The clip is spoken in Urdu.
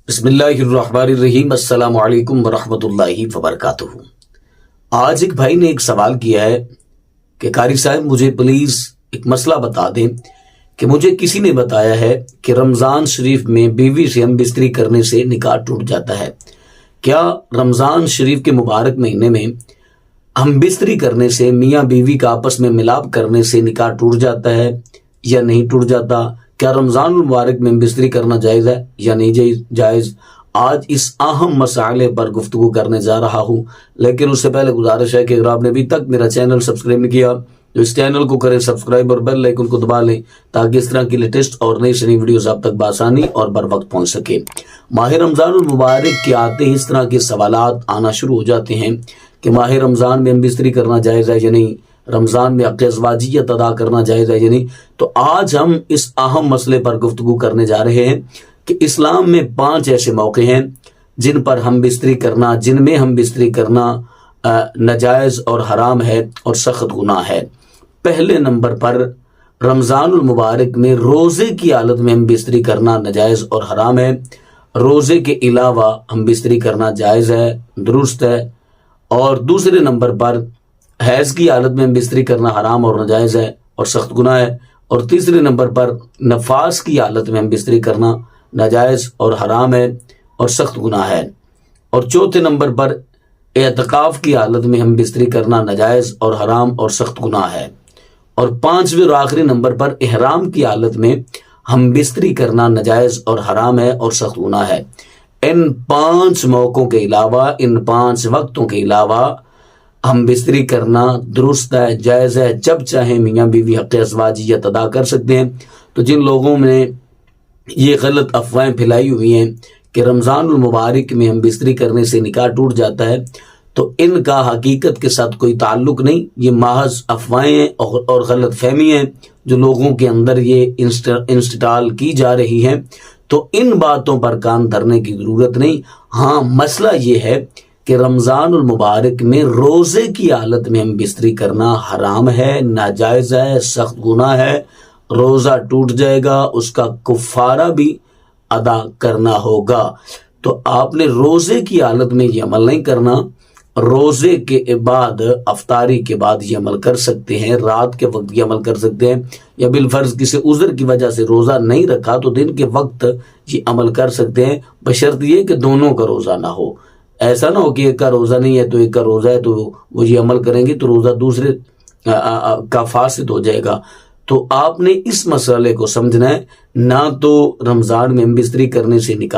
بسم اللہ الرحمن الرحیم۔ السلام علیکم ورحمۃ اللہ وبرکاتہ۔ آج ایک بھائی نے ایک سوال کیا ہے کہ قاری صاحب مجھے پلیز ایک مسئلہ بتا دیں کہ مجھے کسی نے بتایا ہے کہ رمضان شریف میں بیوی سے ہم بستری کرنے سے نکاح ٹوٹ جاتا ہے۔ کیا رمضان شریف کے مبارک مہینے میں ہم بستری کرنے سے، میاں بیوی کا آپس میں ملاپ کرنے سے نکاح ٹوٹ جاتا ہے یا نہیں ٹوٹ جاتا؟ کیا رمضان المبارک میں بستری کرنا جائز ہے یا نہیں جائز؟ آج اس اہم مسئلے پر گفتگو کرنے جا رہا ہوں، لیکن اس سے پہلے گزارش ہے کہ اگر آپ نے ابھی تک میرا چینل سبسکرائب نہیں کیا تو اس چینل کو کریں سبسکرائب اور بیل آئیکن کو دبا لیں تاکہ اس طرح کی لیٹسٹ اور نئی نئی ویڈیوز آپ تک بآسانی اور بر وقت پہنچ سکے۔ ماہ رمضان المبارک کے آتے ہی اس طرح کے سوالات آنا شروع ہو جاتے ہیں کہ ماہ رمضان میں ہم بستری کرنا جائز ہے یا نہیں، رمضان میں حق ازواجیت ادا کرنا جائز ہے یا نہیں۔ تو آج ہم اس اہم مسئلے پر گفتگو کرنے جا رہے ہیں کہ اسلام میں 5 ایسے موقع ہیں جن پر ہم بستری کرنا، جن میں ہم بستری کرنا ناجائز اور حرام ہے اور سخت گناہ ہے۔ پہلے نمبر پر رمضان المبارک میں روزے کی حالت میں ہم بستری کرنا ناجائز اور حرام ہے۔ روزے کے علاوہ ہم بستری کرنا جائز ہے، درست ہے۔ اور دوسرے نمبر پر حیض کی حالت میں بستری کرنا حرام اور ناجائز ہے اور سخت گناہ ہے۔ اور تیسرے نمبر پر نفاس کی حالت میں بستری کرنا ناجائز اور حرام ہے اور سخت گناہ ہے۔ اور چوتھے نمبر پر اعتکاف کی حالت میں ہم بستری کرنا ناجائز اور حرام اور سخت گناہ ہے۔ اور 5ویں اور آخری نمبر پر احرام کی حالت میں ہم بستری کرنا ناجائز اور حرام ہے اور سخت گناہ ہے۔ ان 5 موقعوں کے علاوہ، ان 5 وقتوں کے علاوہ ہم بستری کرنا درست ہے، جائز ہے، جب چاہیں میاں بیوی حق ازواجیت ادا کر سکتے ہیں۔ تو جن لوگوں نے یہ غلط افواہیں پھیلائی ہوئی ہیں کہ رمضان المبارک میں ہم بستری کرنے سے نکاح ٹوٹ جاتا ہے، تو ان کا حقیقت کے ساتھ کوئی تعلق نہیں، یہ محض افواہیں اور غلط فہمی ہیں جو لوگوں کے اندر یہ انسٹال کی جا رہی ہیں۔ تو ان باتوں پر کان دھرنے کی ضرورت نہیں۔ ہاں، مسئلہ یہ ہے کہ رمضان المبارک میں روزے کی حالت میں ہم بستری کرنا حرام ہے، ناجائز ہے، سخت گناہ ہے، روزہ ٹوٹ جائے گا، اس کا کفارہ بھی ادا کرنا ہوگا۔ تو آپ نے روزے کی حالت میں یہ عمل نہیں کرنا، روزے کے بعد، افطاری کے بعد یہ عمل کر سکتے ہیں، رات کے وقت یہ عمل کر سکتے ہیں، یا بالفرض کسی عذر کی وجہ سے روزہ نہیں رکھا تو دن کے وقت یہ عمل کر سکتے ہیں، بشرط یہ کہ دونوں کا روزہ نہ ہو۔ ایسا نہ ہو کہ ایک کا روزہ نہیں ہے تو ایک کا روزہ ہے تو وہ یہ عمل کریں گے تو روزہ دوسرے کا فاسد ہو جائے گا۔ تو آپ نے اس مسئلے کو سمجھنا ہے، نہ تو رمضان میں بستری کرنے سے نکاح